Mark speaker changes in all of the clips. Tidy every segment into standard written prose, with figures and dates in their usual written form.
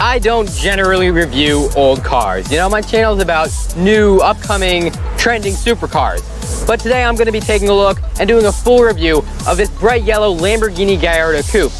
Speaker 1: I don't generally review old cars. You know, my channel is about new, upcoming, trending supercars. But today I'm going to be taking a look and doing a full review of this bright yellow Lamborghini Gallardo coupe.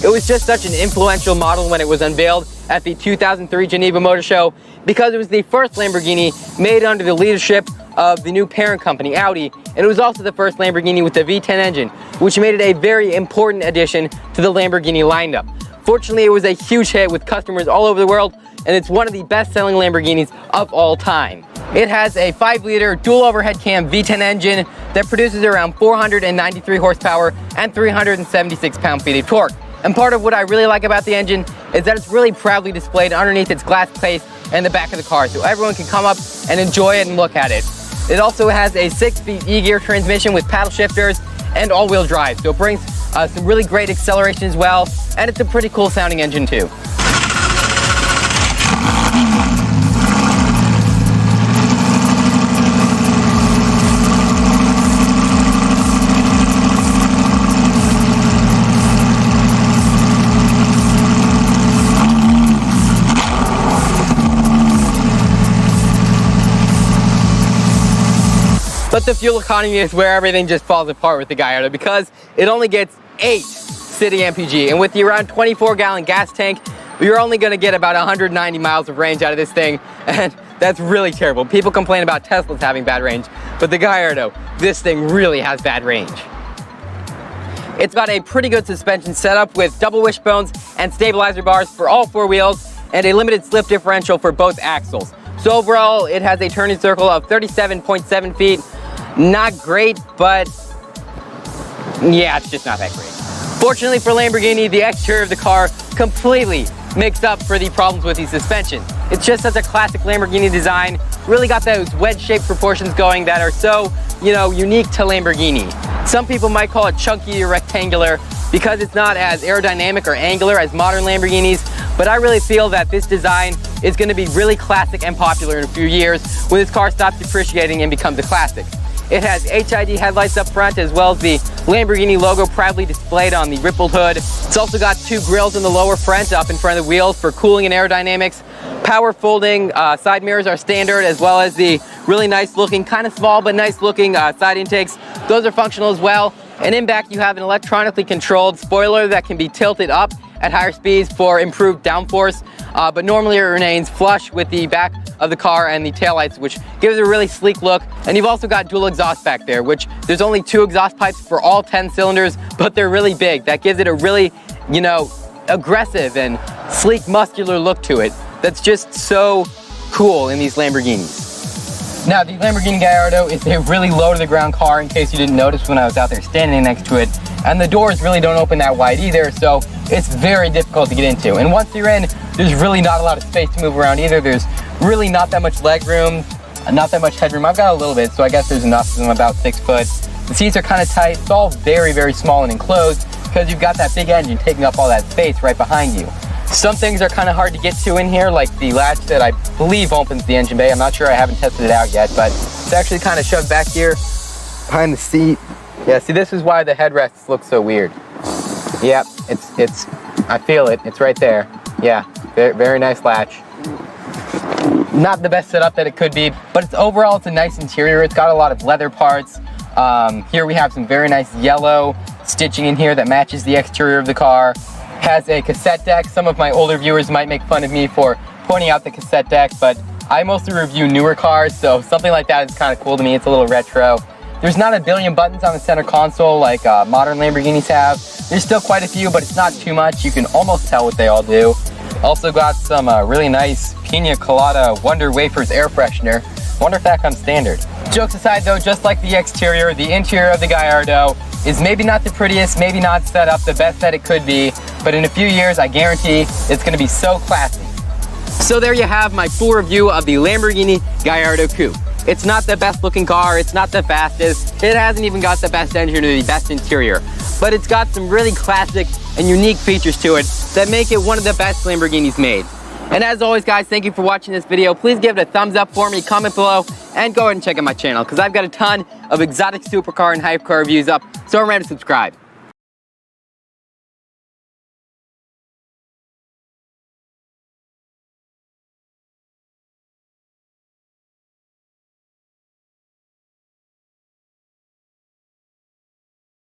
Speaker 1: It was just such an influential model when it was unveiled at the 2003 Geneva Motor Show because it was the first Lamborghini made under the leadership of the new parent company, Audi, and it was also the first Lamborghini with the V10 engine, which made it a very important addition to the Lamborghini lineup. Fortunately, it was a huge hit with customers all over the world, and it's one of the best-selling Lamborghinis of all time. It has a 5-liter dual overhead cam V10 engine that produces around 493 horsepower and 376 pound-feet of torque. And part of what I really like about the engine is that it's really proudly displayed underneath its glass case in the back of the car, so everyone can come up and enjoy it and look at it. It also has a 6-speed e-gear transmission with paddle shifters and all-wheel drive, so it brings some really great acceleration as well, and it's a pretty cool sounding engine too. But the fuel economy is where everything just falls apart with the Gallardo because it only gets 8 city MPG, and with the around 24-gallon gas tank, you're only going to get about 190 miles of range out of this thing, and that's really terrible. People complain about Teslas having bad range, but the Gallardo, this thing really has bad range. It's got a pretty good suspension setup with double wishbones and stabilizer bars for all 4 wheels and a limited slip differential for both axles. So overall, it has a turning circle of 37.7 feet. Not great, but yeah, it's just not that great. Fortunately for Lamborghini, the exterior of the car completely makes up for the problems with the suspension. It's just such a classic Lamborghini design, really got those wedge-shaped proportions going that are so, unique to Lamborghini. Some people might call it chunky or rectangular because it's not as aerodynamic or angular as modern Lamborghinis, but I really feel that this design is going to be really classic and popular in a few years when this car stops depreciating and becomes a classic. It has HID headlights up front as well as the Lamborghini logo proudly displayed on the rippled hood. It's also got 2 grills in the lower front up in front of the wheels for cooling and aerodynamics. Power folding side mirrors are standard, as well as the really nice looking, kind of small but nice looking side intakes. Those are functional as well. And in back you have an electronically controlled spoiler that can be tilted up at higher speeds for improved downforce, but normally it remains flush with the back of the car and the taillights, which gives it a really sleek look. And you've also got dual exhaust back there, which there's only 2 exhaust pipes for all 10 cylinders, but they're really big. That gives it a really, aggressive and sleek, muscular look to it. That's just so cool in these Lamborghinis. Now, the Lamborghini Gallardo is a really low-to-the-ground car, in case you didn't notice when I was out there standing next to it. And the doors really don't open that wide either, so it's very difficult to get into. And once you're in, there's really not a lot of space to move around either. There's really not that much leg room, not that much headroom. I've got a little bit, so I guess there's enough because I'm about 6 foot. The seats are kind of tight. It's all very, very small and enclosed because you've got that big engine taking up all that space right behind you. Some things are kind of hard to get to in here, like the latch that I believe opens the engine bay. I'm not sure, I haven't tested it out yet, but it's actually kind of shoved back here behind the seat. Yeah, see, this is why the headrests look so weird. Yep, I feel it, it's right there. Yeah, very, very nice latch. Not the best setup that it could be, but overall it's a nice interior. It's got a lot of leather parts. Here we have some very nice yellow stitching in here that matches the exterior of the car. Has a cassette deck. Some of my older viewers might make fun of me for pointing out the cassette deck, but I mostly review newer cars, so something like that is kind of cool to me. It's a little retro. There's not a billion buttons on the center console like modern Lamborghinis have. There's still quite a few, but it's not too much. You can almost tell what they all do. Also got some really nice Pina Colada Wonder Wafers air freshener. Wonder if that comes standard. Jokes aside though, just like the exterior, the interior of the Gallardo is maybe not the prettiest, maybe not set up the best that it could be, but in a few years I guarantee it's going to be so classy. So there you have my full review of the Lamborghini Gallardo coupe. It's not the best looking car, it's not the fastest, it hasn't even got the best engine or the best interior, but it's got some really classic and unique features to it that make it one of the best Lamborghinis made. And as always guys, thank you for watching this video. Please give it a thumbs up for me, comment below, and go ahead and check out my channel because I've got a ton of exotic supercar and hypercar reviews up, so remember to subscribe.